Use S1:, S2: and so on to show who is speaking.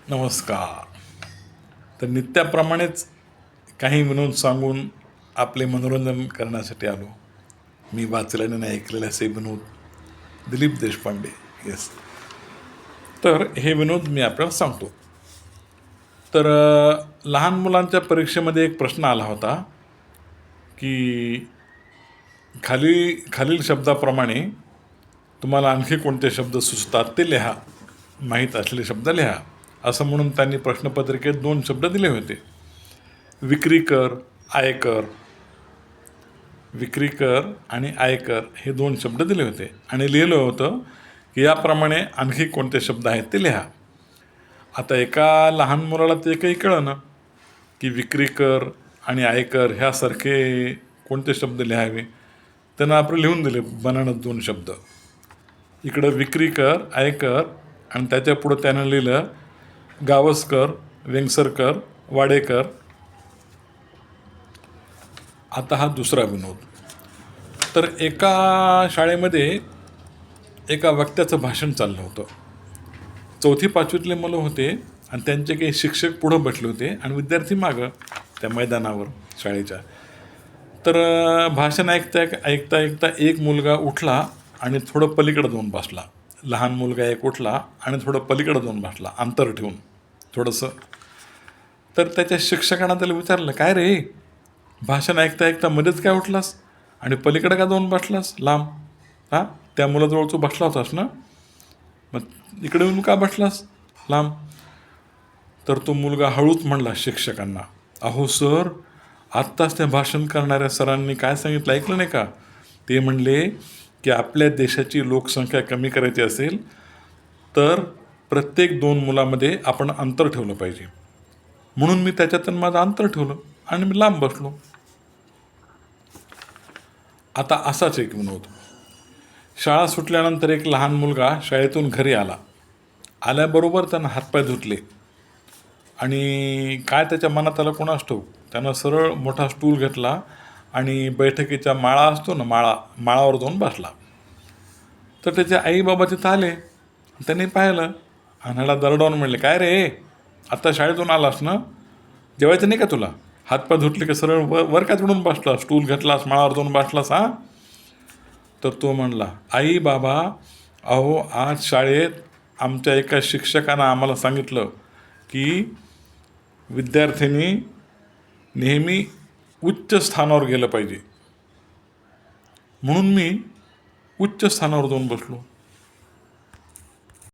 S1: नमस्कार. तर नित्याप्रमाणेच काही विनोद सांगून आपले मनोरंजन करण्यासाठी आलो. मी वाचलेले आणि ऐकलेले असे विनोद दिलीप देशपांडे. येस. तर हे विनोद मी आपल्याला सांगतो. तर लहान मुलांच्या परीक्षेमध्ये एक प्रश्न आला होता की खालील शब्दाप्रमाणे तुम्हाला आणखी कोणते शब्द सुचतात ते लिहा, माहीत असलेले शब्द लिहा, असं म्हणून त्यांनी प्रश्नपत्रिकेत 2 शब्द दिले होते. विक्री कर, आयकर. विक्री कर आणि आयकर हे 2 शब्द दिले होते आणि लिहिलं होतं की याप्रमाणे आणखी कोणते शब्द आहेत ते लिहा. आता एका लहान मुलाला ते काही कळेना की विक्री कर आणि आयकर ह्यासारखे कोणते शब्द लिहावे. त्यानं आपण लिहून दिले बनानं 2 शब्द. इकडं विक्री कर, आयकर आणि त्याच्या पुढं त्यानं लिहिलं गावस्कर, वेंगसरकर, वाडेकर. आता हा दुसरा विनोद. तर एका शाळेमध्ये एका वक्त्याचं भाषण चाललं होतं. 4थी-5वीतले मुलं होते आणि त्यांचे काही शिक्षक पुढं बसले होते आणि विद्यार्थी मागं त्या मैदानावर शाळेच्या. तर भाषण ऐकता एक मुलगा उठला आणि थोडं पलीकडं जाऊन बसला. लहान मुलगा एक उठला आणि थोडं पलीकडं जाऊन बसला, अंतर ठेवून थोडंसं. तर त्याच्या शिक्षकांना त्याला विचारलं, काय रे, भाषण ऐकता मध्येच काय उठलास आणि पलीकडं का जाऊन बसलास लांब? हां, त्या मुलाजवळ तू बसला होतास ना, मग इकडे येऊन का बसलास लांब? तर तो मुलगा हळूच म्हणला शिक्षकांना, अहो सर, आत्ताच त्या भाषण करणाऱ्या सरांनी काय सांगितलं ऐकलं नाही का? ते म्हणले की आपल्या देशाची लोकसंख्या कमी करायची असेल तर प्रत्येक 2 मुलामध्ये आपण अंतर ठेवलं पाहिजे. म्हणून मी त्याच्यातून माझं अंतर ठेवलं आणि मी लांब बसलो. आता असाच एक विनोद. शाळा सुटल्यानंतर एक लहान मुलगा शाळेतून घरी आला. आल्याबरोबर त्यानं हातपाय धुतले आणि काय त्याच्या मनात आलं कोणास ठाऊक, त्यानं सरळ मोठा स्टूल घेतला आणि बैठकीचा माळा असतो ना, माळावर जाऊन बसला. तर त्याचे आई बाबा तिथं आले. त्यांनी पाहिलं आणि ह्याला दरडावून म्हणले, काय रे, आत्ता शाळेतून आलास ना, जेवायचं नाही का तुला? हातपाय धुतले की सरळ वर का चढून बसला, स्टूल घेतलास, माळावर जाऊन बसलास हा? तर तो म्हणला, आई बाबा, अहो आज शाळेत आमच्या एका शिक्षकानं आम्हाला सांगितलं की विद्यार्थ्यांनी नेहमी उच्च स्थानावर गेलं पाहिजे, म्हणून मी उच्च स्थानावर जाऊन बसलो.